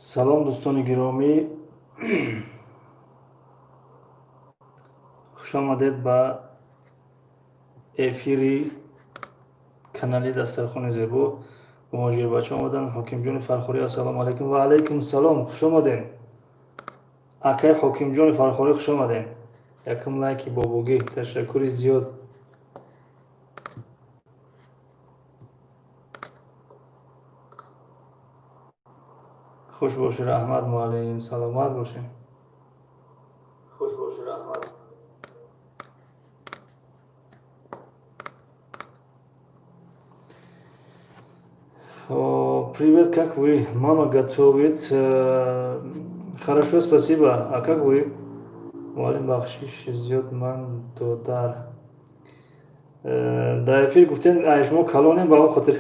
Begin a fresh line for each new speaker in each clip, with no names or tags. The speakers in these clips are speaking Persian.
سلام دوستان گرامی، خوش آمدید به افیری کانالی دسترخوان زیبا. مواجه بچه آمدن حکیم جون فرخوری. السلام علیکم. و علیکم سلام، خوش آمدین اکای حکیم جون فرخوری، خوش آمدین. یکم لایکی بابوگی، تشکری زیاد. خوش باشید احمد معلم، سلامت باشین. خوش باشید احمد. Привет, как вы? Мама готовит. Хорошо, спасибо. А как вы? معلم بخشش زیاد من دودار در افیر گفتن شما کلانیم با اون خاطر.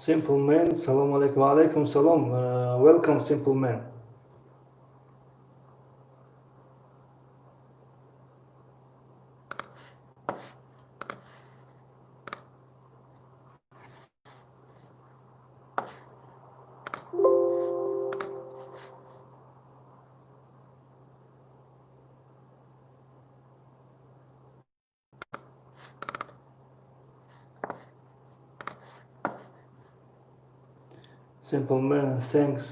Simple man, salam alaikum. Wa alaikum salam. Welcome, simple man. Simple man, thanks.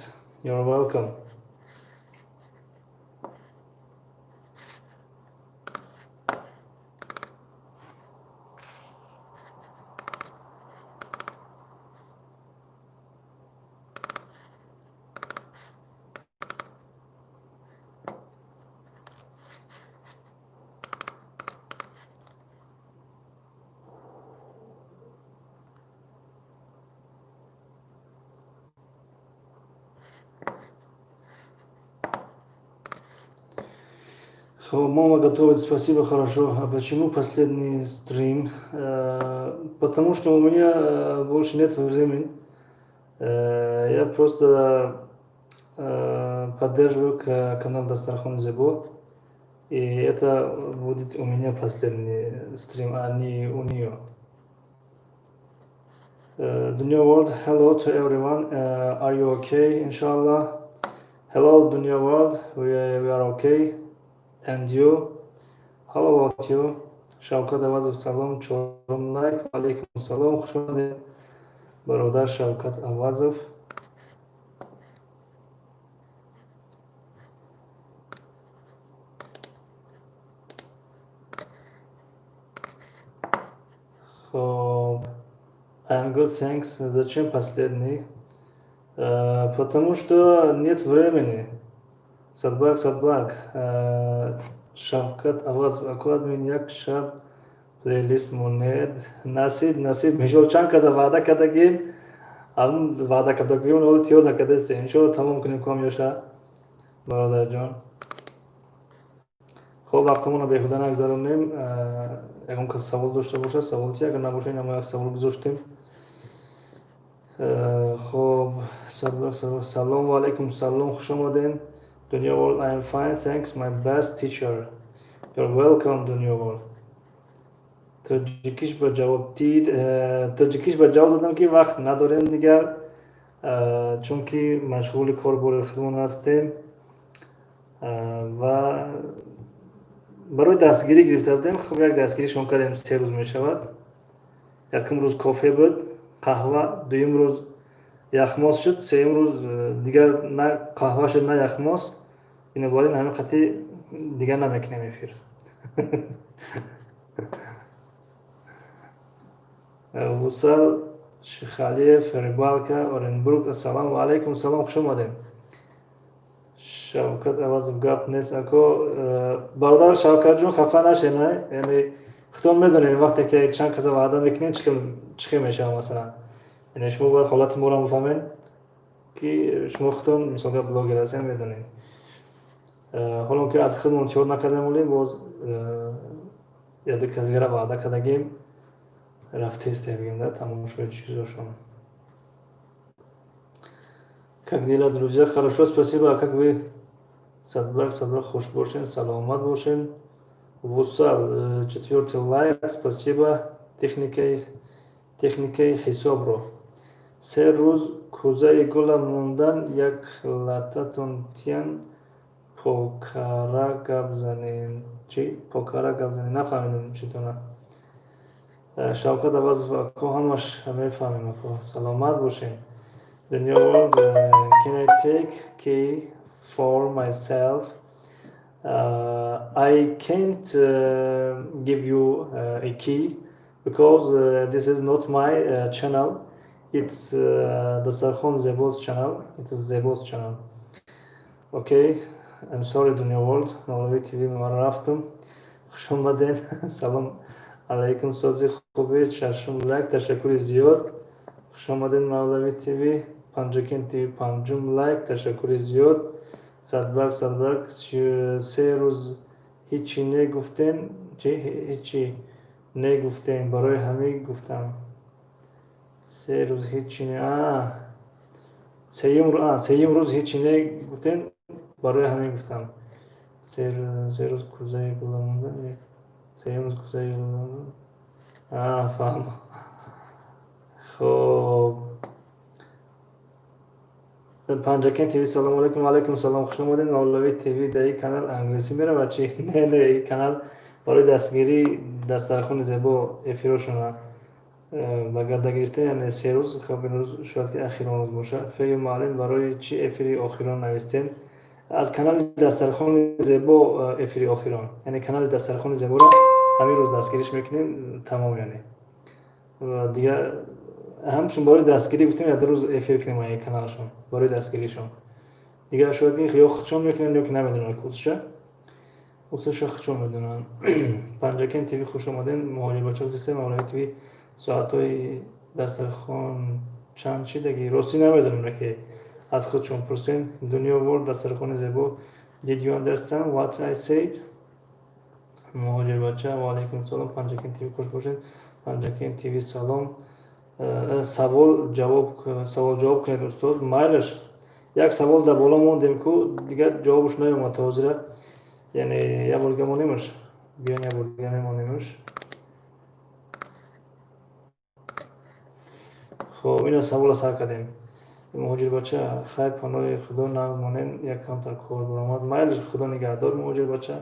You're welcome. Мама готовит, спасибо, хорошо. А почему последний стрим? Потому что у меня больше нет времени. Я просто поддерживаю канал Дастархан Зебо. И это будет у меня последний стрим, а не у нее. Dunya World, hello to everyone. Are you okay? Inshallah. Hello, Dunya World. We are okay. And you? How about you? Shavkat Avazov, salam. Çorum like. Alaikum salam. Hoş geldin. Barodar Shavkat Avazov. I'm good, thanks. Зачем последний? Потому что нет времени. Садбак. Shavkat Avazov, аккурат мен як шаб плейлист монед. Насиб, мишо чанд каза ваъда кардагим. Алон ваъда кардагим ҳоли тиёр накардастем. Иншоалло тамом кунем ком ёша. Бародарҷон. خب وقتمون رو بیهوده نگذرونیم. اگه کسی سوال داشته باشه سوال چی؟ اگر نباشه اینم یک سوال گذاشتیم. خب سلام و علیکم سلام، خوش آمدین. Dunya World, I am fine, thanks, my best teacher. You're welcome, Dunya World. تاجیکیش با جواب دید. تاجیکیش با جواب دادم که وقت نداریم دیگر، چون که مشغول کار بار خودمون هستیم و برای دستگیری گرفته بودیم. خب یک دستگیری شما کردیم 3 روز می شود. یکم روز کافه بود، قهوه. دویم روز یخماس شد. سوم روز دیگر نه قهوه شد نه یخماس. بنابراین همین قطعی دیگر نمیکنیم افیر. وصل شیخ علی فریبالکا اورنبروک، السلام علیکم. سلام، خوش آمدین. شوکت عوض گپ نیست اکو. برادر شوکت جون خفه نشه، نه یعنی خودتون میدونین وقتی که چند کس وعده میکنین چی میشه مثلا. یعنی شما باید حالت ما رو بفهمین که شما خودتون مثلا بلاگر هستین میدونین. حالا که از خودمون تیار نکردیم ولی باز یاد کسی را وعده کردیم рафта истебим, да, тамошои чизошон. Как дела, друзья? Хорошо, спасибо. А как вы? Садбрак, хуш бошин, саломат бошин. Вусал, 4-й лайк, спасибо. Техникой ҳисобро. 3 рӯз кӯзаи гулам мондан, як латтатон тиян покара гап занем. Чӣ? Покара гап занем. Нафаҳмидам чӣ тона. Шавкат Аббасов ако ҳамаш мефаҳмем ако. Саломат бошем. Dunya World, can I take key for myself? I can't give you a key because this is not my channel. It's the Sarkhon Zebo's channel. It is Zebo's channel. Okay, I'm sorry Dunya World. Mavlavi TV raftum. Xush omadin. Salom alaykum sozi خوبی ششم لایک تشکر زیاد. خوش آمدین مولوی تیوی. پنجکین تیوی پنجم لایک تشکر زیاد. صدبرگ 3 روز هیچی نگفتین. هیچی نگفتین برای همه گفتم. 3 روز هیچی سیم روز هیچی نگفتین برای همه گفتم. 3 روز کوزه گلموندن. 3 روز کوزه گلموندن. فهم. خب پنجکین تیوی سلام علیکم. علیکم سلام. خوش آمدین. مولوی تیوی در این کانال انگلیسی میره و چی؟ نه این کانال برای دستگیری دسترخوان زیبا افیروشونه بگرده گرفته. یعنی 3 روز خب این روز شاید که اخیران روز باشه. فکر معلوم برای چی افیری آخران نوشتین. از کانال دسترخوان زیبا افیری آخران، یعنی کانال دسترخوان زیبا را همین روز دستگیریش میکنیم تمام. یعنی و دیگه همشون برای دستگیری گفتیم یا در روز افیر کنیم این کانالشون برای دستگیریشون. دیگه شاید این یا خودشون میکنن یا که نمیدونن کدش خودشون میدونن. پنجکین تیوی خوش اومدین. مهاجر بچه‌ها سیستم مولوی تیوی ساعت‌های دسترخوان چند چی دیگه راستی نمیدونم که از خودشون پرسین. دنیا ورد دسترخوان زیبا. Did you understand what I said? مهاجر بچه و علیکم سلام. پنجکین تیوی خوش باشین. پنجکین تیوی سلام. سوال جواب کنید استاد. مایلش یک سوال در بالا موندیم که دیگه جوابش نیومد تا حاضره. یعنی یه بولگه مونیمش بیان یه بولگه میمونیمش. خب این سوال سر کردیم. مهاجر بچه خیر پناه خدا نقض مانین یک کم تر کار برآمد. مایلش خدا نگهدار مهاجر بچه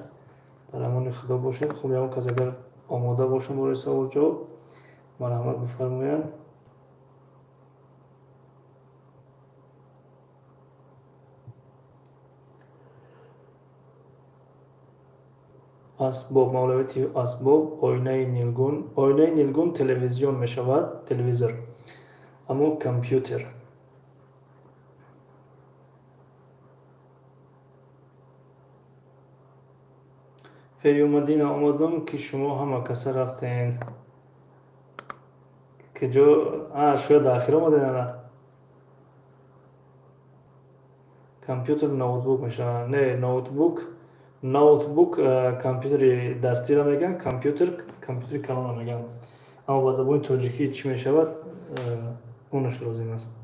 در امان خدا باشید. خب یه کسی اگر آماده باشن برای سوال جواب مرحمت بفرمایید. اسباب مولوی تیوی اسباب آینه نیلگون تلویزیون میشود. تلویزور اما کامپیوتر. فری اومدین آمدم که شما همه کسا رفتین که جو شاید آخر آمدین. نه کامپیوتر نوتبوک میشه. نه نوتبوک کامپیوتر دستی را میگن. کامپیوتر کلان را میگن. اما با زبان تاجیکی چی میشود اونش لازم است.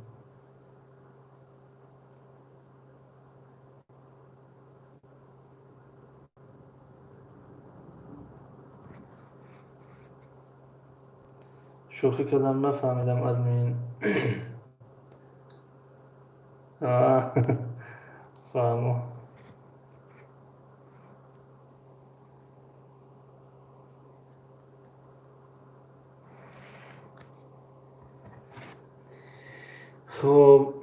شوخی کردم نفهمیدم ادمین. فهمو. خب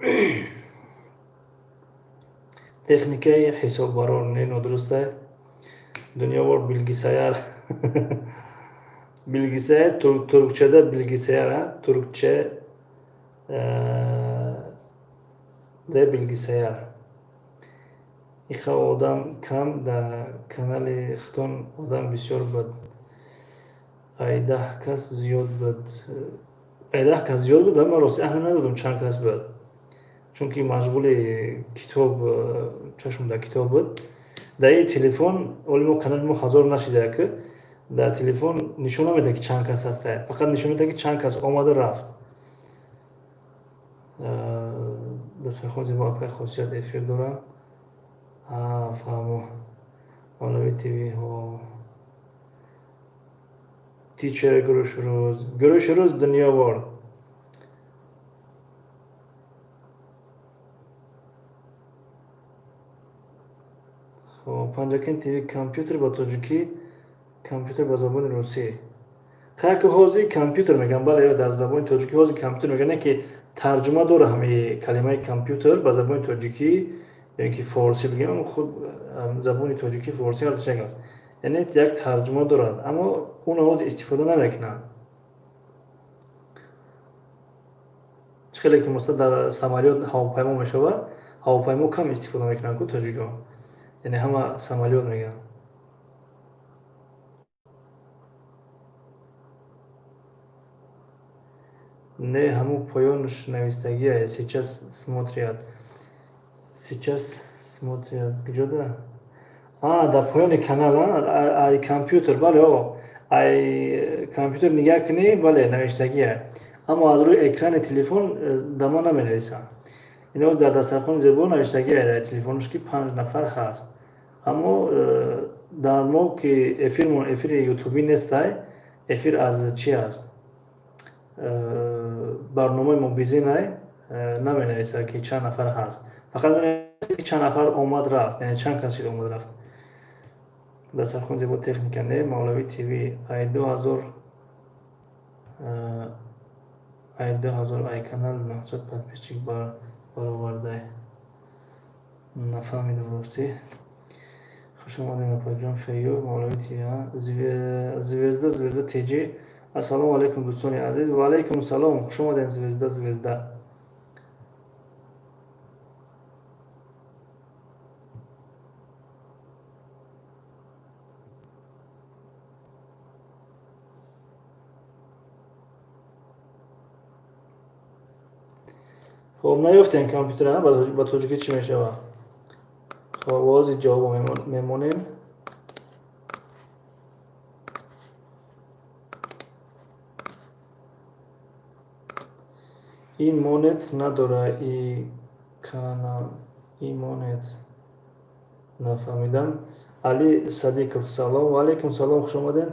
تکنیکه حساببرار نه درسته. دنیا ور bilgisayar Türkçe'de bilgisayar, Türkçe de bilgisayar. İxa odam kam da kanalı xton odam bisyor bud. Aydah kas ziyod bud ama rosti ahna nedodum çand kas bud. Çünkü mecburi kitap çeşmda kitap bud. Dahi telefon olmo kanalmo hazır naşide ki در تلفن نشون نمیده که چند کس هسته، فقط نشون میده که چند کس آمده رفت. دسترخوان زیبا که خاصیت افیر داره. فهمو مولوی تیوی ها تیچر گروش روز دنیا ورد. خب پنجاکین تیوی کامپیوتر با توجیکی، کامپیوتر با زبان روسی. خیلی که حوزی کامپیوتر میگن، بله در زبان توجیکی حوزی کامپیوتر میگن که ترجمه داره همه کلمه کامپیوتر به زبان توجیکی، یعنی که فارسی بگیم خود زبان توجیکی فارسی هست چنگ است، یعنی یک ترجمه دارد اما اون حوزی استفاده نمیکنن. خیلی که مثلا در سمالیات هواپیما میشود، هواپیما کم استفاده میکنن که توجیکی ها، یعنی همه سمالیات میگن. نه همو پایانش نویستگیه. сейчас смотрят کجا ده؟ در پایان کانال ای کامپیوتر، بله ای کامپیوتر نگاه کنی بله نوشتگیه، اما از روی اکران تلفن دما نمی نویسن. اینا در دسترخوان زیبا نوشتگیه در تلفنش که 5 نفر هست، اما در ما که افیر یوتیوبی نیست، افیر از چی هست؟ برنامه موبیزی نمی نویسه که چند نفر هست، فقط می نویسه که چند نفر آمد رفت، یعنی چند کسی آمد رفت. دسترخوان زیبا تکنیک نه مولوی تیوی ای 2000 ای کانال 900 подписчик برآورده. نفهمیدم راستی. خوش اومدین اپا جان فیو مولوی تیوی زویزده تیجی. السلام علیکم دوستان عزیز. و علیکم السلام، خوش اومدین زویزده. خب نیفتین کامپیوتر ها با توجه چی میشه با خب آواز جواب میمونیم. این مونت نداره، این کانال این مونت نفهمیدم. علی صدیقов سلام. و علیکم سلام، خوش اومدین.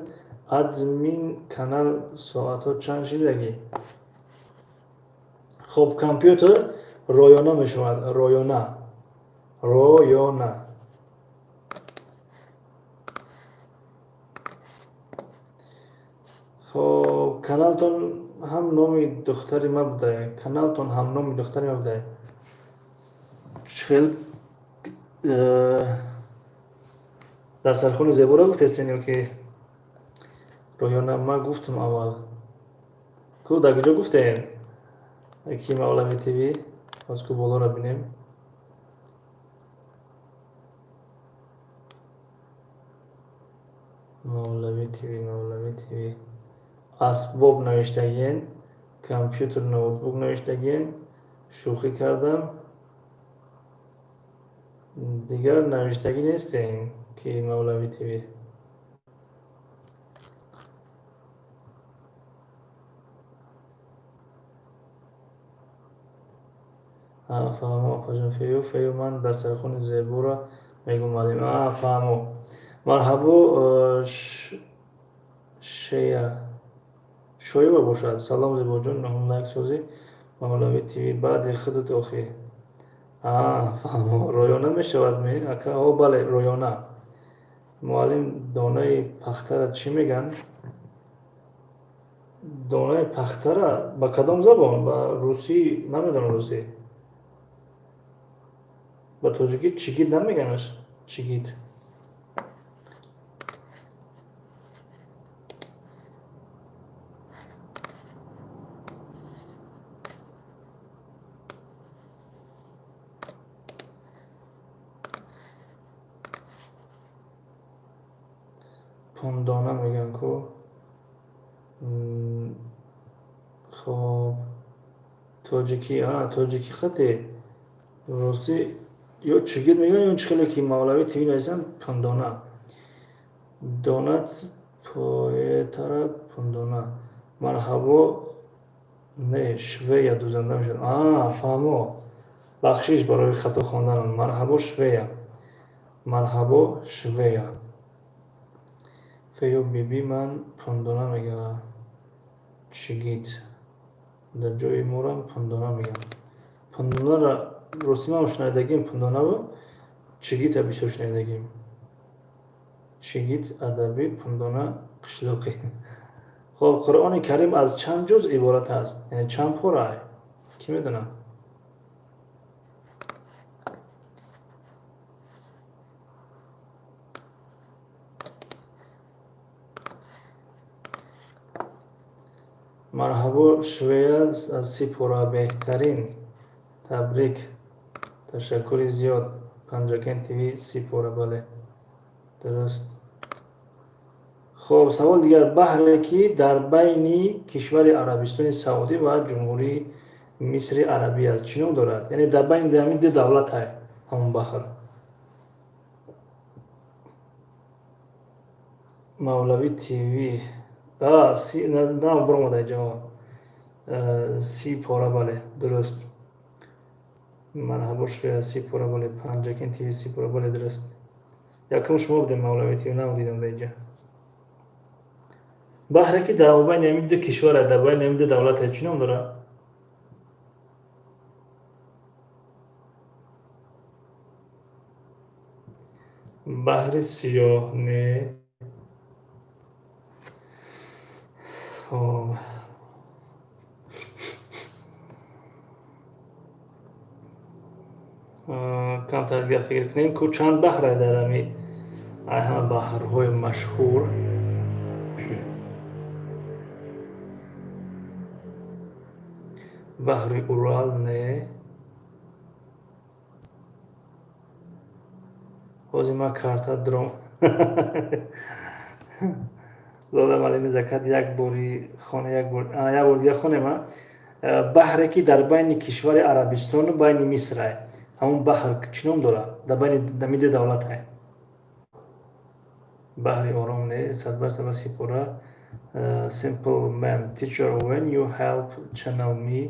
ادمین کانال ساعت ها چند شدگی؟ خب کامپیوتر رویانا میشود، رویانا. خب کانالتون هم نامی دختری ما بوده، کانالتون هم نامی دختری ما بوده. خیلی دسترخوان زیبا را گفتستین یا که رویانا؟ ما گفتم اول کو در کجا گفتین که مولوی تیوی؟ از کو بالا را بینیم. مولوی تیوی اسباب نوشتگین، کامپیوتر نوتبوک نوشتگین، شوخی کردم دیگر نوشتگی نیستین که مولوی تیوی. فهمو پاجان فیو من دسترخوان زیبا را میگم مالیم. فهمو مرحبا شویبه باشد. سلام زیبا جون، نهم لایک سوزی مولوی تیوی بعد خودت آخی. فهمو رویانا میشود می اکا. بله رویانا. معلم دانه پختر چی میگن؟ دانه پختر با کدام زبان؟ با روسی نمیدونم. روسی با توجیکی چیگید نمیگنش؟ چیگید پوندانه میگن کو. خب توجیکی خطی راستی یا چگید میگن یا چخیلی که مولوی تیوی نویسن پندانه. دانت پای طرف پندونه مرحبا نه شویه دوزنده میشد فهمو بخشش برای خطا خواندن مرحبا شویه مرحبا شویه فیو بیبی من پندونه میگه چیگیت در جای مورم پندونه میگم پندونه را رسیم هم شنیدگیم پندونه و چیگیت هم بیشتر شنیدگیم چیگیت ادبی پندونه قشلوقی خب قرآن کریم از چند جز عبارت است یعنی چند پاره کی میدونه مرحبا شویه از 30 پاره بهترین تبریک تشکر زیاد پنجاکن تیوی 30 پاره بله درست خب سوال دیگر بحری که در بین کشور عربستان سعودی و جمهوری مصر عربی است چی نام دارد یعنی در بین همین دو دولت های همون بحر مولوی تیوی نه برام جواب 30 پاره بله درست مرحبا شویه 30 پاره بله پنجاکن تیوی 30 پاره بله درست یکم شما بودیم مولوی تیوی نبودیدم اینجا بحری که در بین همین دو کشور در بین همین دو دولت های چی نام دارد بحر سیاه نه کم دیگه فکر کنیم که چند بحر در همی بحرهای مشهور بحر اورال نه بازی ما کارتا درم دادم علی نزاکت یک باری خانه یک بار دیگه خانه ما بحری که در بین کشور عربستان و بین مصر همون بحر چی نام داره در بین دمیده دولت های بحر آرام نه 100% 30 پاره simple man teacher when you help channel me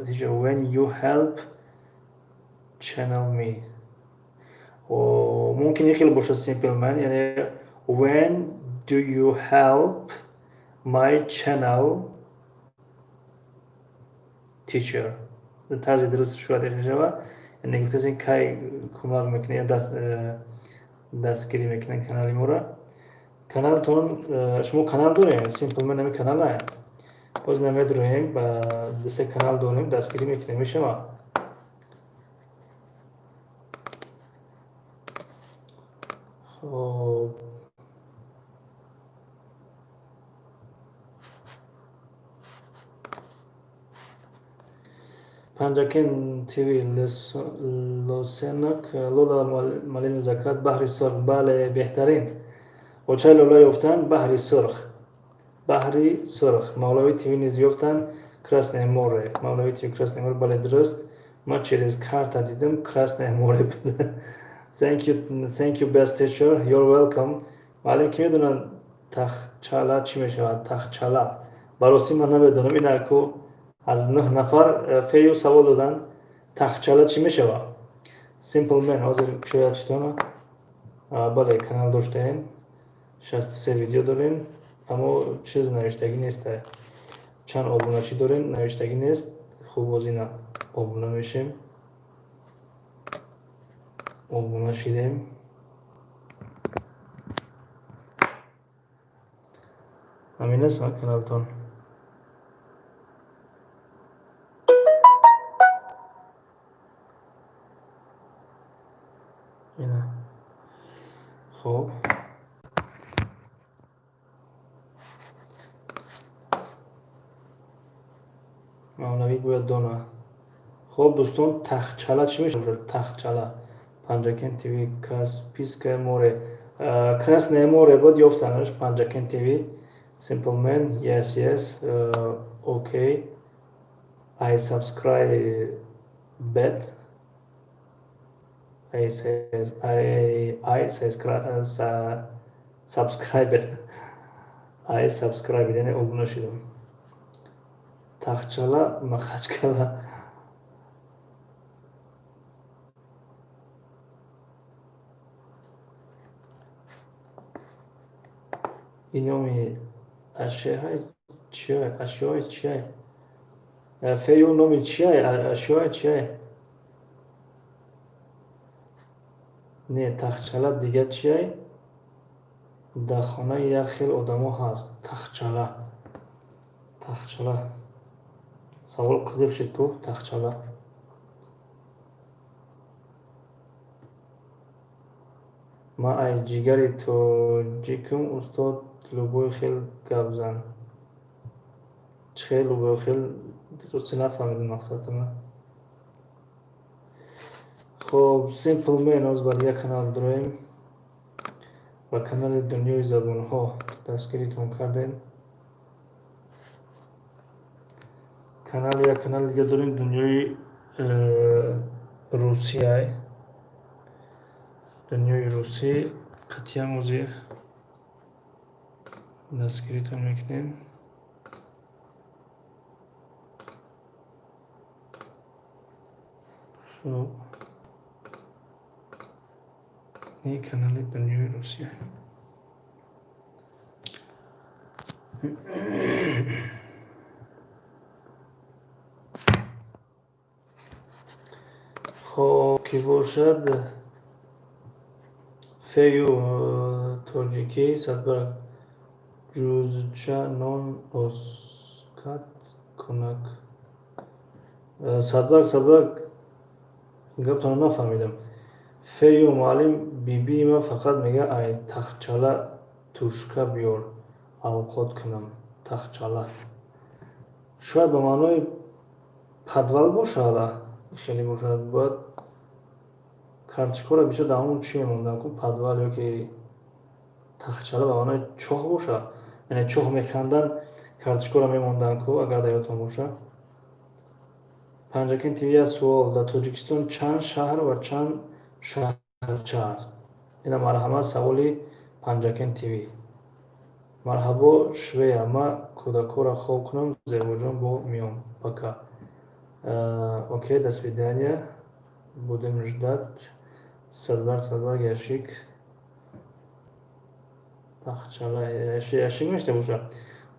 teacher when you help channel me وممكن يخلي باشه simple man يعني when do you help my channel teacher طرز درست شده میشه یعنی گفته این کی کمک میکنه دستگیری میکنه کانال ما را کانال تون شما کانال دارین simple man نمی کانال های باز نمیدونیم با دسته کانال داریم دستگیری میکنه میشه ما خب پنجاکن تیوی لوسنک لولا مالین زکات بحر سرخ بله بهترین و چه لولا یافتن بحر سرخ بحری سرخ مولوی تیوی نیز یافتن کراسنه موره مولوی تیوی کراسنه موره بله درست ما چیز کارتا دیدم کراسنه موره بده thank you best teacher you're welcome معلم که میدونن تخچالا چی میشه تخچالا باروسی من نمیدونم اینا که از 9 نفر فیو سوال دادن تخچالا چی میشه simple man حاضر شاید چطور بله کانال داشتین 63 ویدیو دارین اما چیز نوشتگی نیست چند آبونه چی دارین نوشتگی نیست خوب از اینا آبونه میشیم آبونه شیدیم همین است کانالتون اینه خب مولوی باید دونه خب دوستان تخچالا چی میشه تخچالا پنجاکن تیوی کاسپیسکای موره کراسنه موره بود یافتنش پنجاکن تیوی simple man yes okay I subscribe bet I subscribe. I subscribe. Yani olgunlaşıyorum. Takçala, makaçkala. İnomi aşağı çiğ, aşağı çiğ. Feyu nomi çiğ, aşağı çiğ. Не, тахчала дига чиай? Дар хонаи як хел одамо ҳаст. Тахчала. Тахчала. Савол қизиқ шуд ку тахчала. Ма ай ҷигари тоҷикум устод лубои хел гап зан. Чӣ хел лубои хел русӣ нафаҳмидам мақсадама. Хоб, Simple Man оз бар як канал дорем. Ва канали Дунёи Забонҳо дастгиритон кардем. Як канал дига дорем Дунёи Русияй. Дунёи Русӣ қатъиян узир дастгиритон мекунем. Хуб. این کانال دنیای روسیه. خب کی باشد فیو تاجیکی صدبر جوزچه نان اسکت کنک صدبر گپ تانو نفهمیدم. فیو معلم بیبی ما فقط میگه ای تخچاله توشکا بیار اوقات کنم. تخچاله شاید به معنای پدول باشه. حالا خیلی باشه باید کارتشکو را بیشتر دامون چیه موندن کن پدول یا که تخچاله به معنای چوخ باشه. یعنی چوخ میکندن کارتشکو را میموندن کن اگر دیاتون باشه. پنجاکین تیوی از سوال در توجیکستان چند شهر و چند شهرچه است؟ این مرحمه سوالی پنجاکین تیوی. مرحبا شویه ما کودکو را خواب کنم زیباجان با میام пока. окей, до свидания. Будем ждать. Садбак ящик. Тахчала ящик меште боша.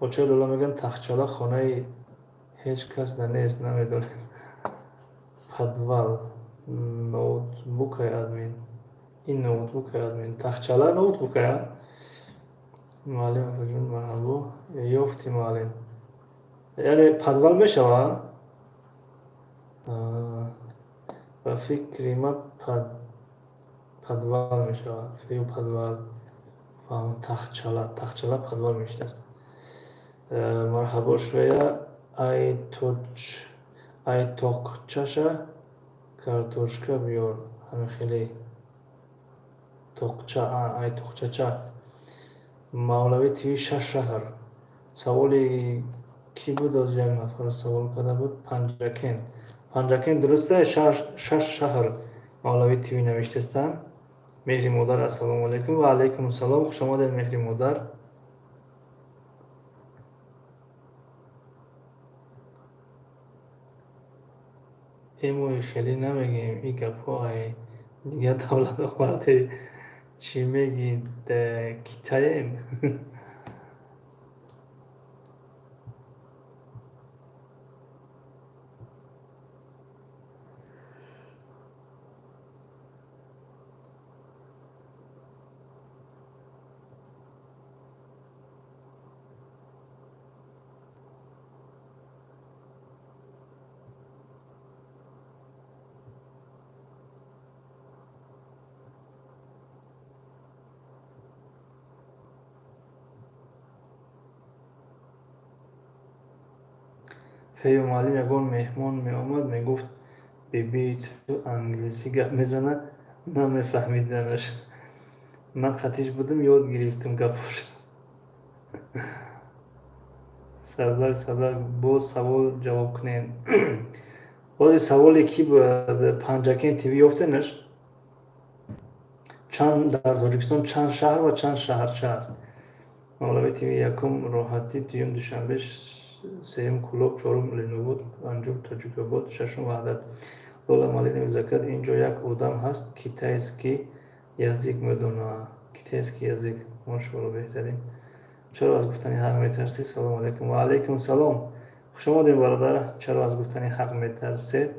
Оча дола меган тахчала хонаи ҳеҷ кас дар нест намедонем. Подвал. Ноутбукай админ. Ин ноутбукай админ. Тахчала ноутбукая. Муаллим афаҷон марҳабо. Ёфти муаллим. Яъне подвал мешава? ба фикри ма подвал мешава. Фею подвал. Тахчала подвал мешавад. Марҳабо швея. Ай тоқчаша картошка биёр. Ҳамин хеле тоқча. Ай тоқчача. Мавлави тиви 6 шаҳр. Саволи ки буд? Аз як нафар савол карда буд. Панҷакен. Панҷакен дурусте? 6 шаҳр Мавлави тиви навиштастам. Меҳри модар ассалому алайкум. Ва алайкум ассалом. Хуш омадед меҳри модар. эмои хеле намегем ин гапҳо. дигар давлатҳо вақте чӣ мегӣ китаем. фею муаллим ягон меҳмон меомад мегуфт бибии ту англисӣ гап мезанад. намефаҳмиданаш. ман қатиш будам ёд гирифтам гапош. сабак боз савол ҷавоб кунем. бози саволе ки буд? Панҷакен тиви ёфтенаш? در تاجیکستان چند شهر و چند شهرچه است؟ مولوی تیوی یکم راحتی، دوم دوشنبه، سوم کلوب، چهارم لنوبود، پنجم تاجیک‌آباد، ششم وحدت. لولا مالی نویزکد اینجا یک آدم هست کیتایسکی یزدیک میدونه. کیتایسکی یزدیک ماشاءالله بهترین. چرا از گفتن حق میترسی؟ سلام علیکم. و علیکم سلام. خوش آمدین برادر. چرا از گفتن حق میترسید؟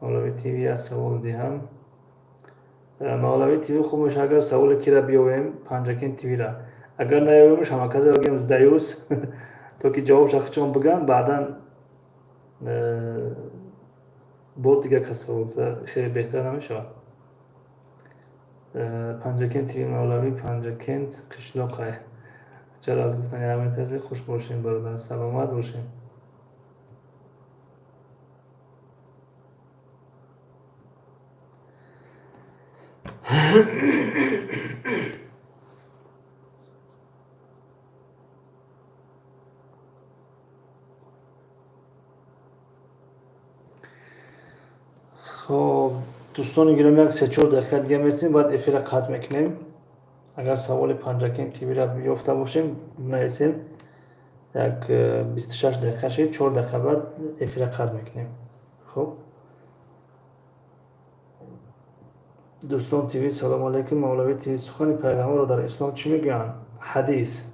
مولوی تیوی از سوال دهم. مولوی تیوی خوب میشه اگر سوال کی را بیاویم پنجکین تیوی را اگر نیاویمش همه کسی بگیم زدایوس تا که جواب شخصان بگن بعدا بود دیگه کس سوال خیلی بهتر نمیشه. پنجکین تیوی مولوی پنجکین قشلاقه. چرا از گفتن حق میترسی؟ خوش باشین برادر، سلامت باشین. خب دوستان گرامی یک 3-4 دقیقه دیگه میستیم بعد افیر قطع میکنیم. اگر سوال پنجکین تیوی را بیافته باشیم میرسیم یک 26 دقیقه شد 4 دقیقه بعد افیر قطع میکنیم. خب دوستان تیوی سلام علیکم. مولوی تیوی سخن پیغمبر را در اسلام چی میگن؟ حدیث.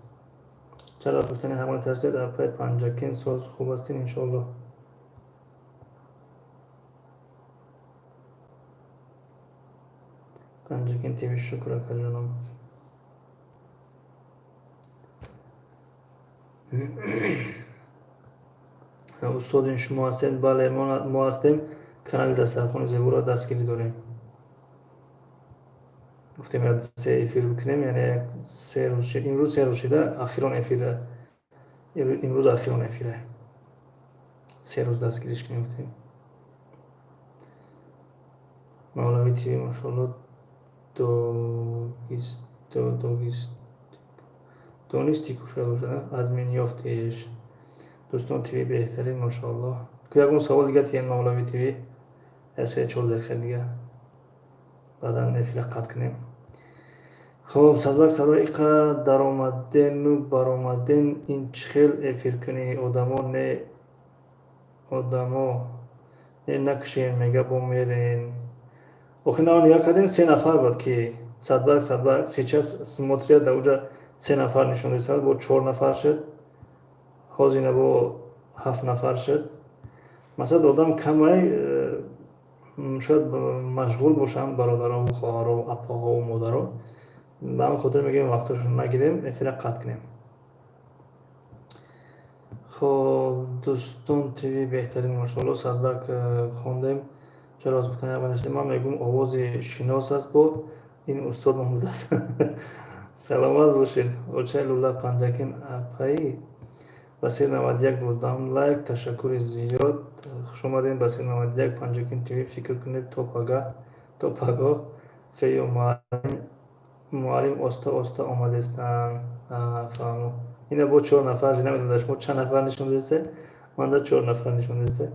چرا گفتن همون ترسید در پای پنجکین سوال خوب هستین انشاءالله. پنجکین تیوی شکر اکر جانم. استاد شما هستید؟ بله ما هستیم. کانال دسترخوان زیبا را دستگیری داریم. گفتیم یک 3 افیر بکنیم یعنی 3 روز شد. امروز 3 روز شده اخیران افیره. امروز اخیران افیره 3 روز دستگیریش کنیم. گفتیم مولوی تیوی ماشاءالله دونیستی کشاده باشده ادمین یافتیش. دوستان تیوی بهترین ماشاءالله. که یکون سوال دیگه تیین مولوی تیوی از 3-4 دقیقه دیگه بعدا افیر قطع کنیم. خب صدق ایقا در آمدن و بر آمدن این چخیل افیر کنی آدما نه نکشین میگه با میرین آخه نه نیا کردیم 3 نفر بود که صدق سیچس سموتریا در اونجا 3 نفر نشون رسید با 4 نفر شد حاضینه با 7 نفر شد. مثلا آدم کمی شاید مشغول باشم برادرها و خواهرها و اپاها و مادرها به همین خاطر میگیم وقتشون نگیریم افیر قطع کنیم. خب دوستان تیوی بهترین ماشاءالله صدق خوندیم. چرا از گفتن اول داشتیم من میگم آواز شناس است با این استاد محمود است. سلامت باشین. اوچه لولا پنجکین اپایی بسیر 91 دوزدهم لایک تشکر زیاد. خوش آمدین بسیر 91 پنجکین تیوی فکر کنید تو پگاه فیو معلم آستا آمده استن فهمو اینه با 4 نفر نمیدونم داشت ما چند نفر نشون دیسته من دا 4 نفر نشون دیسته.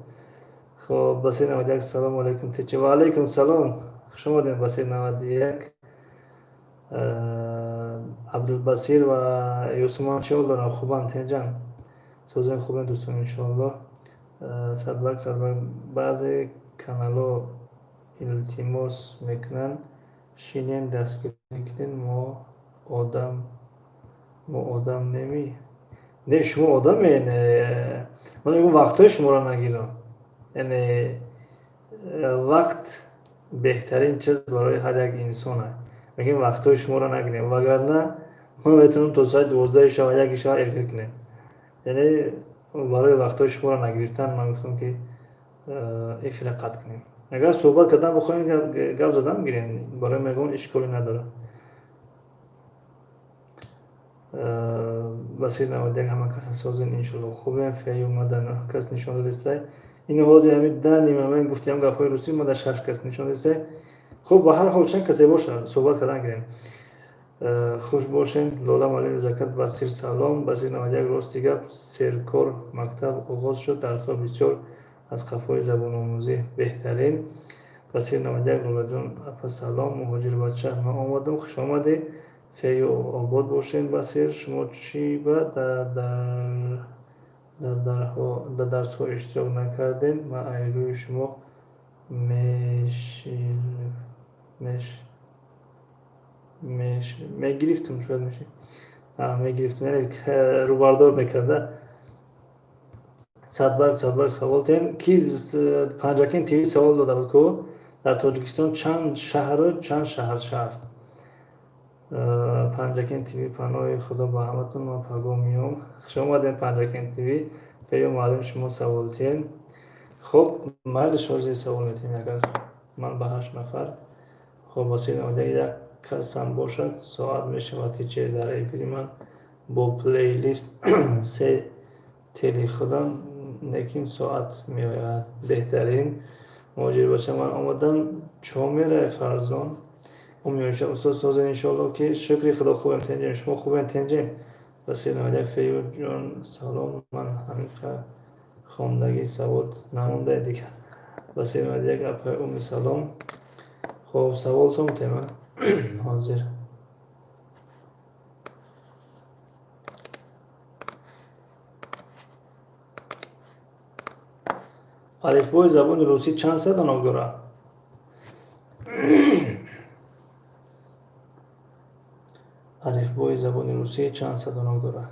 خب بسیر 91 سلام علیکم تیچه. و علیکم سلام. خوش آمدین بسیر 91 عبدالبصیر و یوسمان شما دارم خوبان تنجان سوزن خوبن دوستان انشاءالله. صدق بعضی کانال ها التماس میکنن شینین دستگیری کنین ما آدم نمی نه شما آدم من میگم وقتای شما را نگیرم یعنی وقت بهترین چیز برای هر یک انسانه. میگم وقتای شما را نگیریم وگرنه من میتونم تا ساعت 12 شب 1 شب افیر کنم یعنی برای وقتای شما را نگیرتن من گفتم که افیر قطع کنیم. اگر صحبت کردن بخوایم گپ زدن گیرین برای میگم اشکالی نداره. بسیر 91 همه کس سازن انشالله خوبه فعی اومدن کس نشون داده این حوضی همین در نیمه من گفتیم گپای روسی ما در 6 کس نشون داده. خب به هر حال چند کسی باشه صحبت کردن گیرین خوش باشین. لولا مالی زکات بسیر سلام. بسیر 91 راستی گپ سرکار مکتب آغاز شد درس‌ها بسیار از خفای زبان آموزی بهترین. بسیر نمایده لولا جان اپا سلام مهاجر بچه من آمدم خوش آمده فی و آباد باشین بسیر شما چی با در درس ها اشتراک نکردین من روی شما میشین میگرفتم شاید میشه میگرفتم یعنی رو بردار میکرده صدبرگ سوال تین کی پنجاکین تیوی سوال داده بود که در تاجیکستان چند شهرچه است پنجاکین تیوی پناه خدا با همتون و پیغام میام شما اومدین پنجاکین تیوی پیام معلوم شما سوال تین خب مرد شازی سوال میتین اگر من به 8 نفر خب واسه نموده یک کس هم باشد ساعت میشه و تیچه در ایفیری من با پلیلیست سه تیلی خودم نکیم ساعت میآید بهترین مواجه باشه من آمدم چامیر فرزان امیدوارم استاد سازن انشالله که شکری خدا خوب امتنجیم شما خوب امتنجیم واسه نموده فیور جان سلام من همین خواندگی سواد نمونده دیگه واسه نموده یک اپای امی سلام خب سوالتون تیمه حاضر الفبای زبان روسی چند صد دانه داره الفبای زبان روسی چند صد دانه داره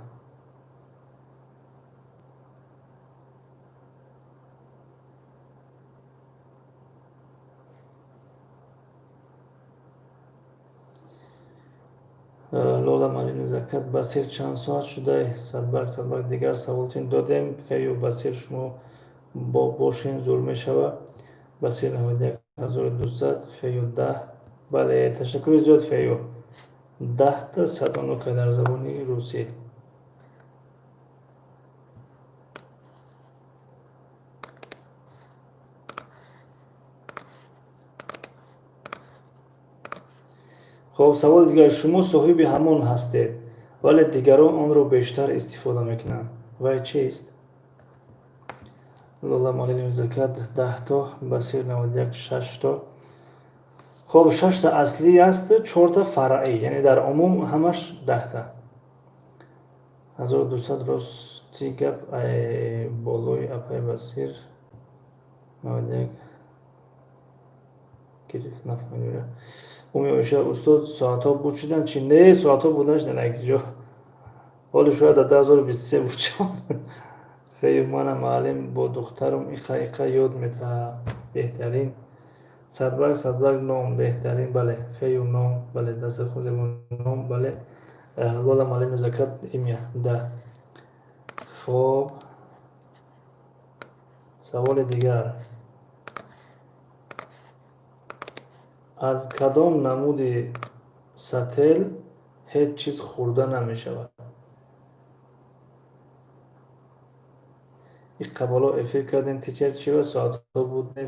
لولا مالین زکات بسیر چند ساعت شده صدبرگ دیگر سوالتین دادیم فیو بسیر شما با باشین زور می شود بسیر 9200 فیو 10 بله تشکر زیاد فیو 10 تا صدانو که در زبانی روسی خب سوال دیگر شما صاحب همون هستید ولی دیگران آن رو بیشتر استفاده میکنند و چیست؟ لولا مالین زکات 10 تا بسیر 91 6 تا خب 6 تا اصلی است 4 تا فرعی یعنی در عموم همش 10 تا 1200 راستی گپ بالوی اپای بسیر 91 گرفت نفهمیدم امیدوارم استاد ساعت ها بود شدن چی نه ساعت ها بودنش نه یک جا حالا شاید در 2023 بود شد خیلی من معلم با دخترم ایقا یاد میده بهترین صدبرگ نام بهترین بله فیو نام بله دست خود نام بله لولا معلم زکات ایمیا ده خب سوال دیگر از کدام نمود سطل هیچ چیز خورده نمی شود این قبلا افیر کردین تیچر چی و ساعت ها بود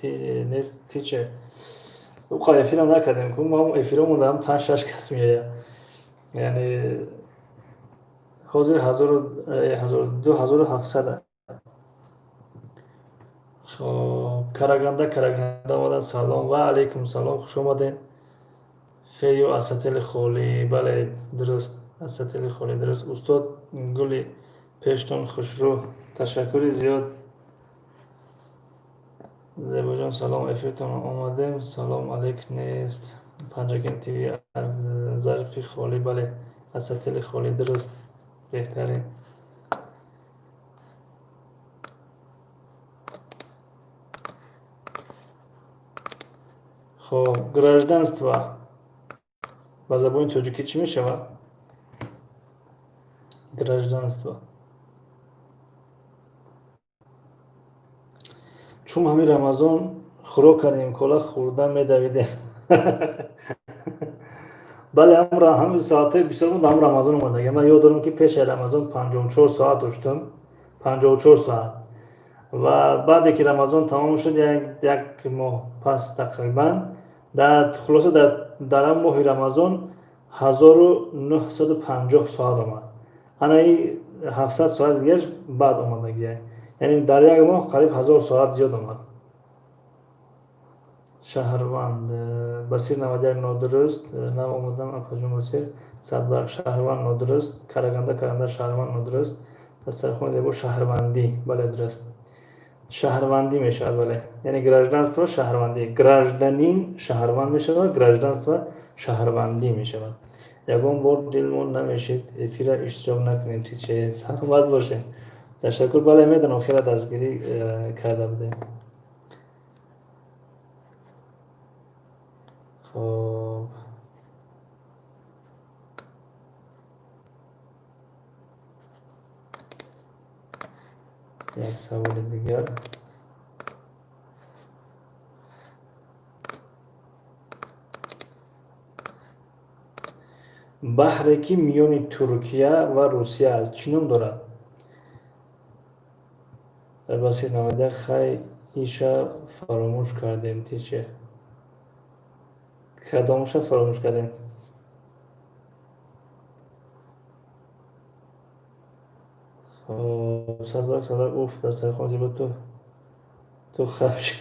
نیست تیچر او خواهی افیر هم نکردیم که ما هم افیر همون دارم 5-6 کس میگه یعنی حاضر 2700 خب کرگنده آمدن سلام و علیکم سلام خوش آمدین فیو اساتل خالی بله درست اساتل خالی درست استاد گلی پیشتون خوش رو تشکر زیاد زیبا جان سلام افیرتون آمدیم سلام علیک نیست پنجاکین تیوی از ظرفی خالی بله اساتل خالی درست بهترین خب گражданство با زبان تاجیکی چی می شود؟ گражданство چون همین رمضان خوراک کردیم کلا خوردن میدویدیم بله همین ساعته بسیار بود هم رمضان اومده من یاد دارم که پیش رمضان 54 ساعت داشتم 54 ساعت و بعد که رمضان تمام شد یک ماه پس تقریبا در خلاصه در ماه رمضان 1950 ساعت آمد انا این 700 ساعت دیگه بعد آمدگیه یعنی در یک ماه قریب 1000 ساعت زیاد آمد شهروند. بسیر 91 نادرست. نو اومدم اپاجون بسیر. صدبرگ شهروند نادرست. کرگنده کرنده شهروند نادرست. دسترخوان زیبا شهروندی. بله درست. شهروندی میشه بله، یعنی گراجدانство شهروندی. گراجدانین شهروند میشه و گراجدانство شهروندی میشه. یکم بار دلمون نمیشید افیر اشتراک نکنید چه سلامت باشه. تشکر. بله میدونم خیلی دستگیری کرده بوده. خب یک سوال دیگر. بحری که میان ترکیه و روسیه است چی نام دارد؟ بسیار نمایده خیلی ایشا فراموش کردیم تیچه کداموشا فراموش کردیم. خب صدبرگ اوف دستر خون زیبا تو خفش.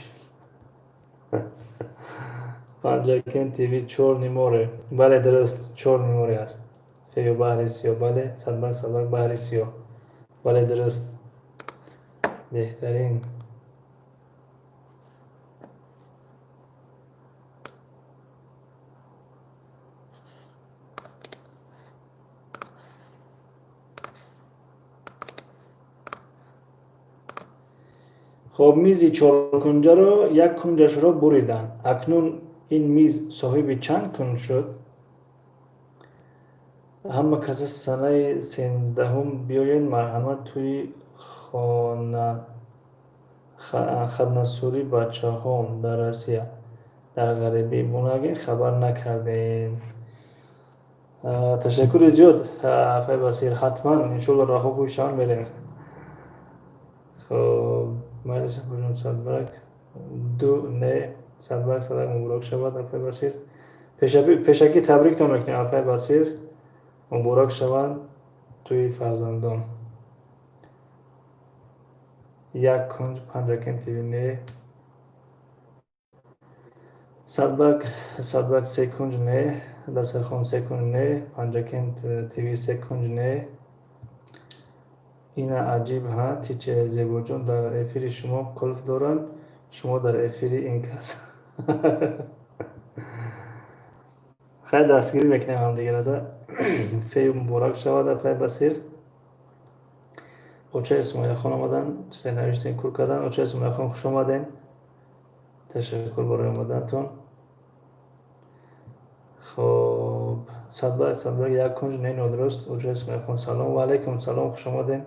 پنجاکن تیوی چور نیموره. بله درست چور نیموره است. فیو بحری سیاه. بله صدبرگ بحری سیاه. بله درست. بهترین. خب میزی چهار کنجه را یک کنجش را بریدن. اکنون این میز صاحب چند کنج شد؟ همه کسی سنه 13 بیاین مرحمت توی خدنسوری بچه هم در روسیه در غریبی بونگی خبر نکردین. تشکر زیاد آقای بصیر. حتما انشالله راه خوشان بریم. خب مایلش بجون صدبرگ دو نه صدبرگ مبارک شود آقای بصیر. پیشکی تبریکتان میکنم آقای بصیر. مبارک شوند توی فرزندان. یک کنج پنجاکن تیوی نه. صدبرگ سه کنج نه. دسترخوان سه کنج نه. پنجاکن تیوی سه کنج نه. این عجیب ها تیچه زیبا جون در افیر شما قلف دارن، شما در افیر این کس. خیلی دستگیری میکنیم هم دیگه ده. فیو مبارک شود اپای بسیر. اوچه اسماعیل خان آمدن چیزی نوشتین کور کردن. اوچه اسماعیل خان خوش آمدین. تشکر برای آمدنتون. خب صدبرگ یک کنج نه نادرست. اوچه اسماعیل خان سلام و علیکم سلام خوش آمدین.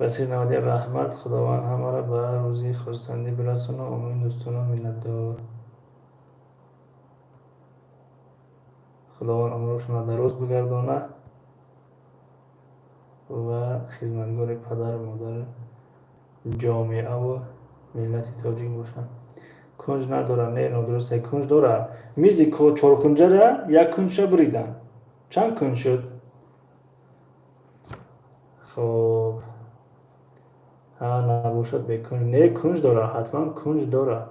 بسیر نوادی رحمت. خداوند همه را به روزی خرسندی برسونه. امین دوستان و ملت‌دار. خداوند عمرشون را دراز بگردانه و خدمتگار پدر و مادر جامعه و ملت تاجیک باشن. کنج نداره نه نادرست. کنج داره. میزی چهار کنجه را یک کنج بریدن. چند کنج شد؟ خب نباشد به کنج. نه کنج داره حتما کنج داره.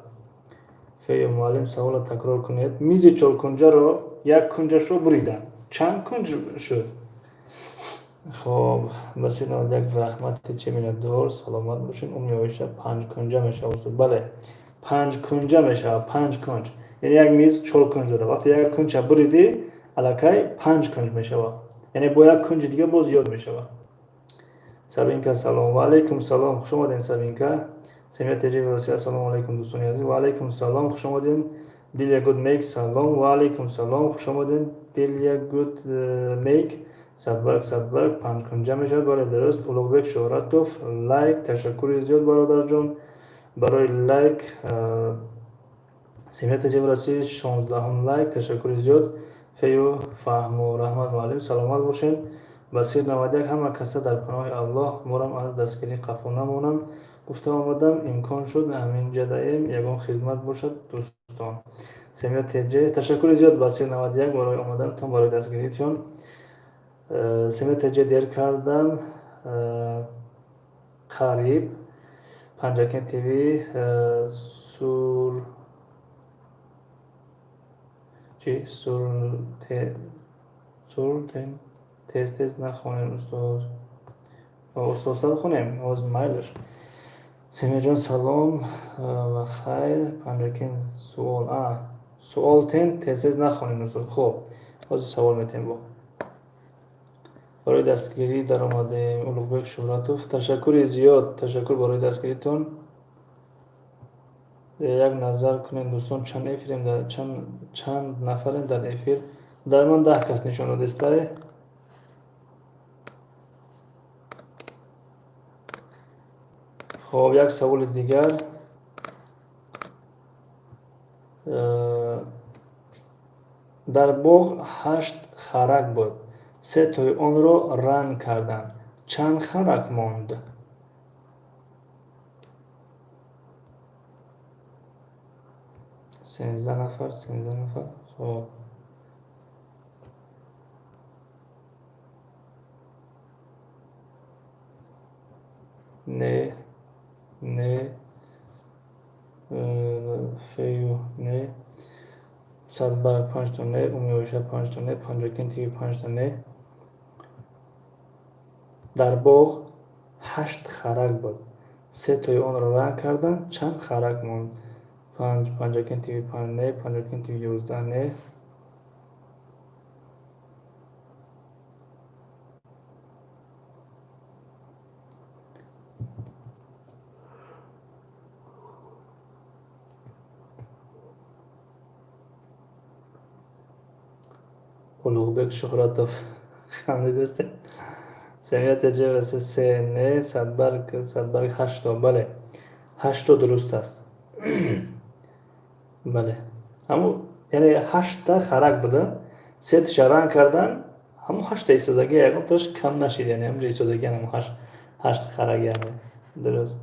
فیو معلم سوال تکرار کنید. میزی چهار کنجه را یک کنجش رو بریدن. چند کنج شد؟ خب بسیار نادک رحمت چه مینه سلامت باشین. امی آیشه 5 کنجه میشه. بله 5 کنجه میشه. 5 کنج یعنی یک میز 4 کنج داره. وقتی یک کنج بریدی الکی 5 کنج میشه، یعنی با یک کنج دیگه باز زیاد میشه. سبینکا سلام و علیکم سلام خوش آمدین. سبینکا سمیت تجیب روسیه سلام علیکم دوستان عزیز. و علیکم سلام خوش آمدین. دیلیا گود میک سلام و علیکم سلام خوش آمدین. دیلیا گود میک صدبرگ 5 کنجه میشه. بله درست. اولوبک شهرتوف لایک. تشکر زیاد برادر جون برای لایک. سمیت تجیب روسیه 16 لایک. تشکر زیاد. فیو فهم و رحمت معلم سلامت باشین. بسیر 91 همه کسا در پناه الله. مورم از دستگیری قفو نمونم. گفته آمدم امکان شد همین جدایم یگان خدمت باشد دوستان. سمیت تجه تشکر زیاد بسیر 91 برای آمدنتون برای دستگیریتون. سمت جدیر کردم قریب پنجاکن تیوی سور چی؟ سور تیز تیز نخونیم استاد خونیم از مایلش سمی جان سلام و خیر پنجاکن سوال تین تیز تیز نخونیم استاد خوب از سوال میتیم با برای دستگیری در آمده اولوبک شوراتوف تشکر زیاد تشکر برای دستگیریتون یک نظر کنین دوستان چند نفریم در افیر در من 10 کس نشون داده است خب یک سوال دیگر در باغ 8 خرک بود 3 تای آن را رنگ کردند چند خرک ماند 13 نفر خب نه فیو نه صدبرگ 5 تا نه امیوشا 5 تا نه پنجاکن تیوی 5 تا نه در باغ 8 خرک بود 3 تای آن را رنگ کردند چند خرک ماند پنجاکن تیوی 5 نه پنجاکن تیوی 11 نه اولوغبک شهراتوف خانده دسته سمیت جورس 3 نه صدبرگ 8 تا بله 8 تا درست است بله همون یعنی 8 تا خرک بوده 3 تا رنگ کردن همون 8 تا ایستادگی یکم توش کم نشید یعنی همون ایستادگی همون 8 خرک یعنی درست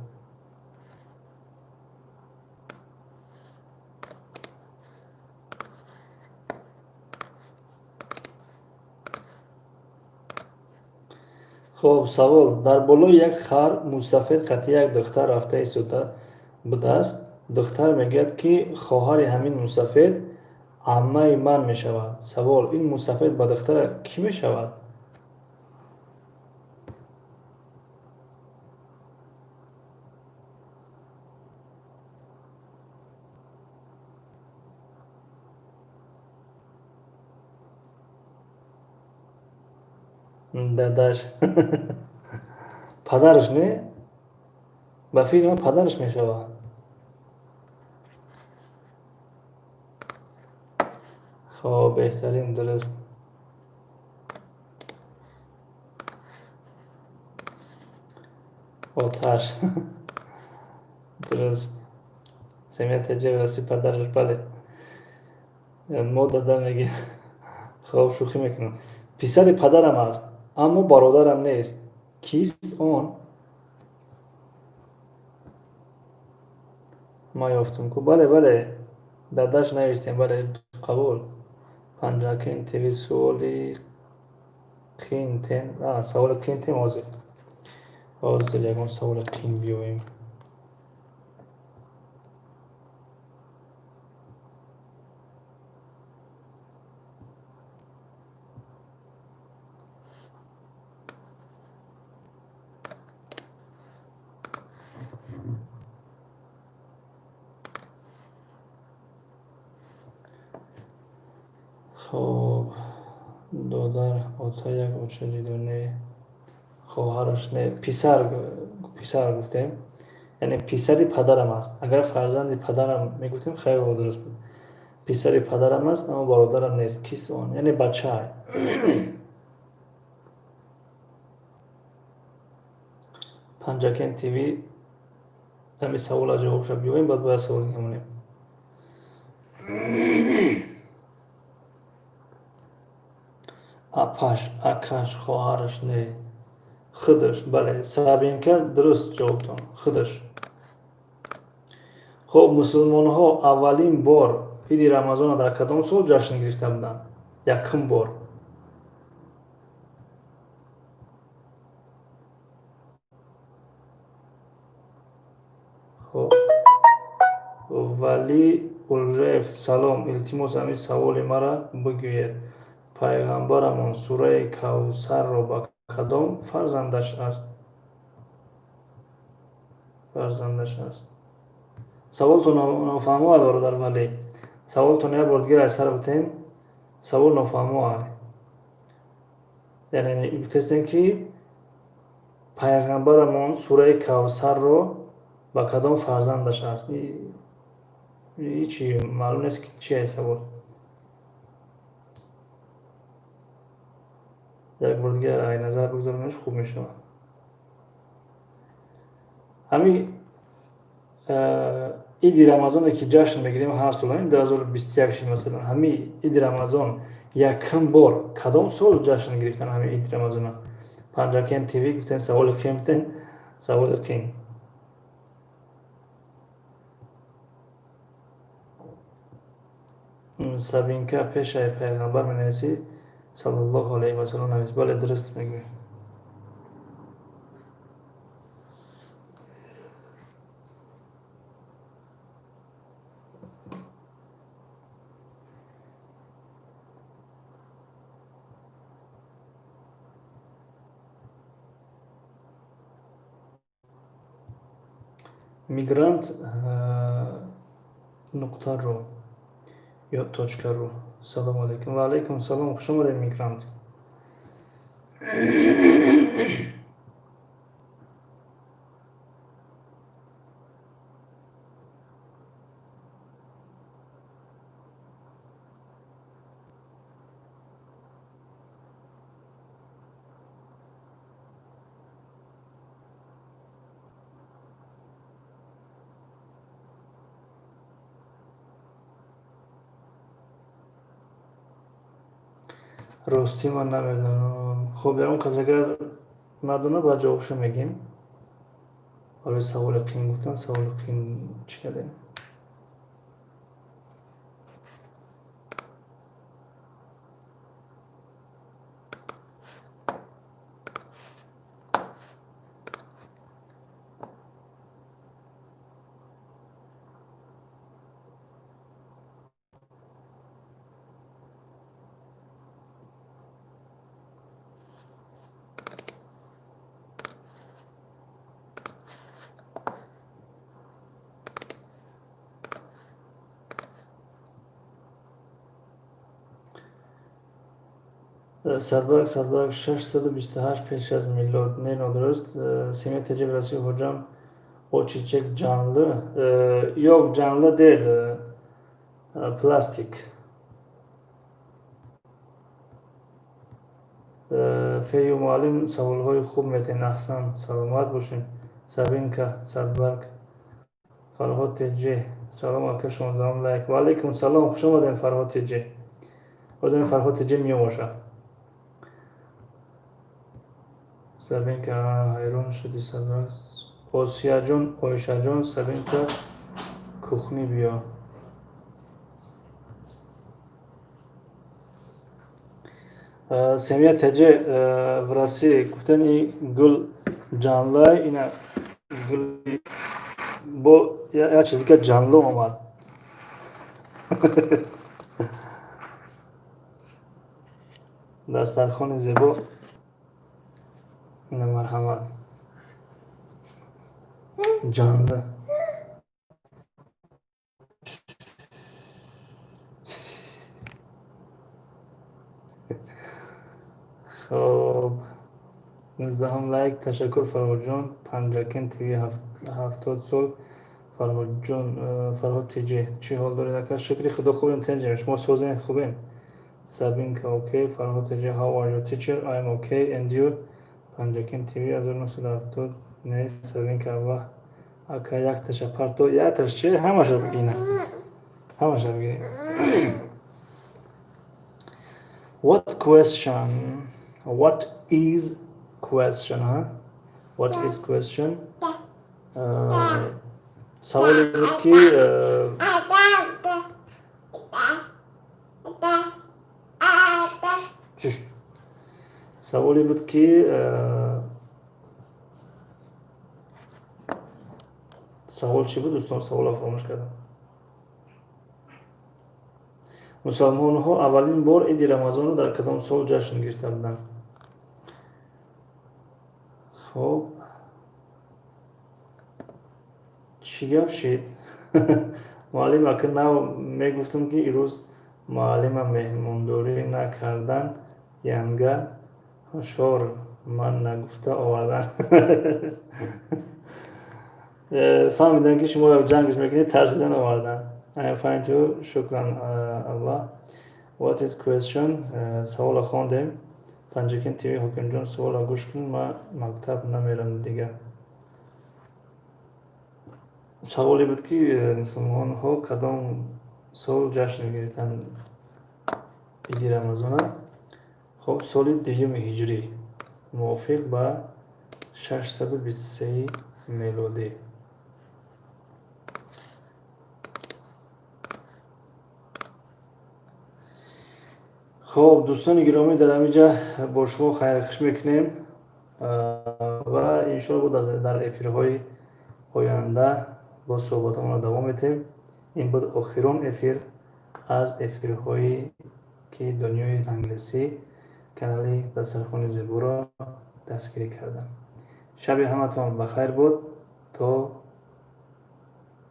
خب سوال در بالای یک خر موسفید قطعی یک دختر رفته ایستاده بوده است دختر میگوید که خواهر همین موسفید عمه من میشود سوال این موسفید با دختر کی میشود داداش پدرش نه با فیلم پدرش میشود خب بهترین درست آتش درست سمیت جورسی پدرش بله ما داده میگه خب شوخی میکنم پسر پدرم است اما برادرم نیست کیست آن ما یافتم که بله داداش نوشتیم بله قبول پنجاکن تیوی سوالی قینتین سوال قینتین از یکم سوال قین بیویم خب دادر آتا یک اوچه دونه خواهرش نه پسر گفتیم یعنی پسر پدرم است اگر فرزند پدرم میگفتیم خیلی درست بود پسر پدرم است اما برادرم نیست کیست اون یعنی بچه پنجاکن تیوی همی سوال جواب شد بیویم بعد باید سوال همونیم اکش خواهرش نه خودش بله سابینکه درست جواب دادن خودش خب مسلمان ها اولین بار عید رمضان در کدام سال جشن گرفته بودند یکم بار خب ولی الرف سلام التماس همین سوال مرا بگوید پیغمبرمون سوره کوثر را با کدام فرزندش است. سوال تو نفهمو برادر ولی سوال تو نه بار دیگه سر بتین سوال نفهمو یعنی گفتن که پیغمبرمون سوره کوثر رو با کدام فرزندش است. هیچی معلوم نیست که چیه سوال. یک بار دیگه نظر بگذارمش خوب میشه. همین ایدی رمضان که جشن میگیریم هر سال این 2021 مثلا همین ایدی رمضان یکم بار کدام سال جشن گرفتن همین ایدی رمضان پنجاکن تیوی گفتن سوال قیمتن سوال قیم سبینکه پیش پیغمبر می نویسی صلی الله علیه و سلم نویس. بله درست میگوی. میگرانت نقطه رو یا توچکه رو. سلام علیکم و علیکم سلام. خوش آمدید میگرانت. راستی من نمیدونم. خب اون کس اگر ندونه با جوابشو میگیم. حالا سوال قیم گفتن سوال قیم چی کردیم. صدبرگ 628 پیش از میلاد. نه درست. سیمه تجربه رسی hocam o çiçek canlı. Yok canlı değil. Plastik. فیو معلم سوال های خوب میتین. احسن سلامت باشین. سبینکا صدبرگ فرهاد تجی سلام علیکم شما زمان لایک و علیکم سلام. خوش آمدین فرهاد تجی. بازم فرهاد تجی میوموشه. سبینکا حیران شدی صدبرگ. آسیا جون آیشا جون سبینکا کوخنی بیا. سمیه تجه ورسی گفتن این گل canlı اینا گل bu ya چیزی که canlı اومد. دسترخوان زیبا اینا مرحمت canlı. خب 19 لایک. تشکر فرهاد جان. پنجاکن تیوی 70 سال. فرهاد جان فرهاد تیجی چی حال دارید اکا؟ شکری خدا خوبین تنجیم شما سوزین خوبین. Sabinka okay. Farhad Ece how are you teacher? I am okay and you? پنجاکن تیوی 1970. نه Sabinka و اکا یک تشه پرتو یک تشه همشه بگینه همشه بگینه. What question? What is question? Huh? What is question? سوالی بود که سوالی بود که سوال چی بود دوستان؟ سوال فراموش کردم. مسلمان ها اولین بار عید رمضان رو در کدام سال جشن گرفته بودند؟ خب چی گپ شد؟ معلم اکر نو میگفتم که ایروز معلم مهمانداری نکردن ینگه شور من نگفته آوردن. فهمیدن که شما جنگش میکنید ترسیدن آوردن. I am fine too. شکران الله. What is question? سوال خواندیم. پنجکین تیوی حکم جان سوال گوش کن. من مکتب نمیرم دیگه. سوالی بود که مسلمان ها کدام سال جشن میگیرن عید رمضان؟ خب سال دیگه هجری موافق با 623 میلادی. خب دوستان گرامی در همینجا با شما خیرخش میکنیم و انشاءالله بود در افیرهای آینده با صحبتمون رو دوام میتیم. این بود آخرین افیر از افیرهایی که دنیای انگلیسی کانال دسترخوان زیبا را دستگیری کردن. شب همتون بخیر بود تا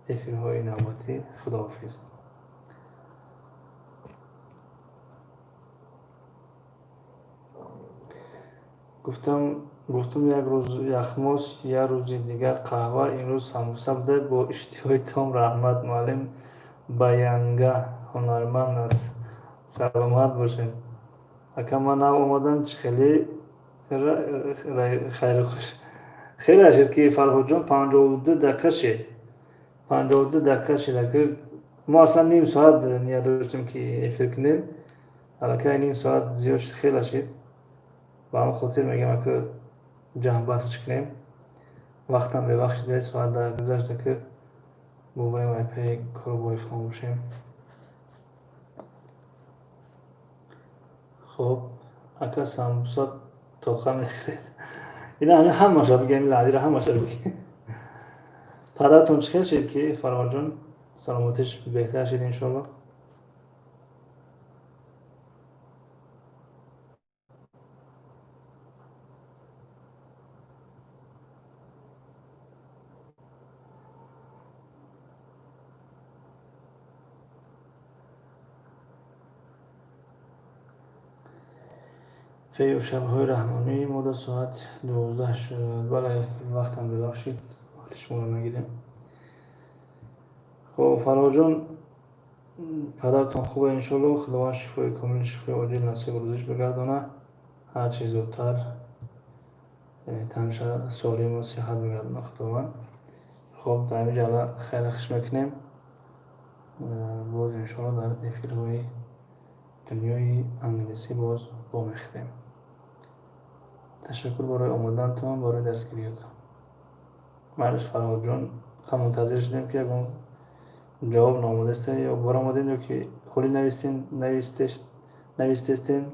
افیرهای نوبتی. خداحافظ. گفتم یک روز یخماس یک روز دیگر قهوه امروز سموسه بوده با اشتهای تام. رحمت معلم بیانگه هنرمند است. سلامت باشین. اکا من نو آمدم چه خیلی خیلی خوش خیلی اشید که فرهاد جان 52 دقیقه شد. 52 دقیقه شد که ما اصلا نیم ساعت نیت داشتیم که افیر کنیم. حالا که نیم ساعت زیاد شد خیلی شد. با هم خاطر میگم که جمع بست کنیم. وقتم ببخشید ساعت در گذشته که بابایم ای پی کار بای خاموشیم. خب اکا سموسا توخه میخرید. اینا همه شب بگیم لعدی را همه شب بگیم. پدرتون چه خیل شد که فرهاد جان سلامتش بهتر شد انشاءالله. فی و شبهای رحمانی مدت ساعت 12 شد. بله وقتم ببخشید وقت شما رو نگیریم. خب فرهاد جان پدرتون خوبه انشاءالله. خداوند شفای کامل شفای عاجل نصیب روزش بگردانه. هر چیز زودتر تنش سالم و صحت بگردانه خداوند. خب در اینجا الان خیلی خوش میکنیم. باز انشاءالله در افیرهای دنیای انگلیسی باز با میخریم. تشکر برای آمدنتون برای دستگیریتون. معلش فرهاد جان هم منتظر شدیم که اگه جواب نامده است یا بار آمدین یا که حالی نویستین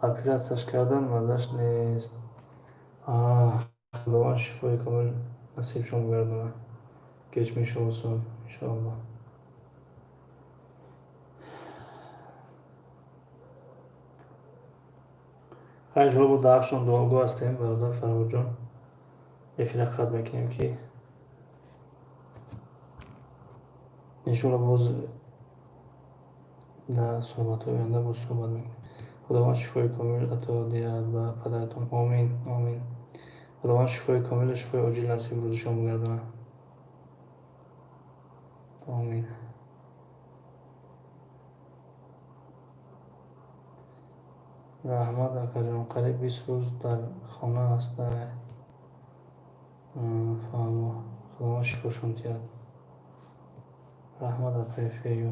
اپیر هستش کردن مزش نیست. خداوند شفای کامل نصیب شما بگردانه. گیج میشه واسون انشاءالله. خیلی جواب بود درخشان دعاگاه هستیم برادر فرهاد جان. افیر خط میکنیم که انشاءالله باز در صحبت های آینده باز صحبت میکنیم. خداوند شفای کامل عطا دهد و پدرتون. آمین آمین. خداوند شفای کامل شفای عاجل نصیب روز شما بگردانه. آمین. رحمت اکا جان قریب 20 روز در خانه هست. فهمو خداوند شفاشون تید. رحمت اکا فیو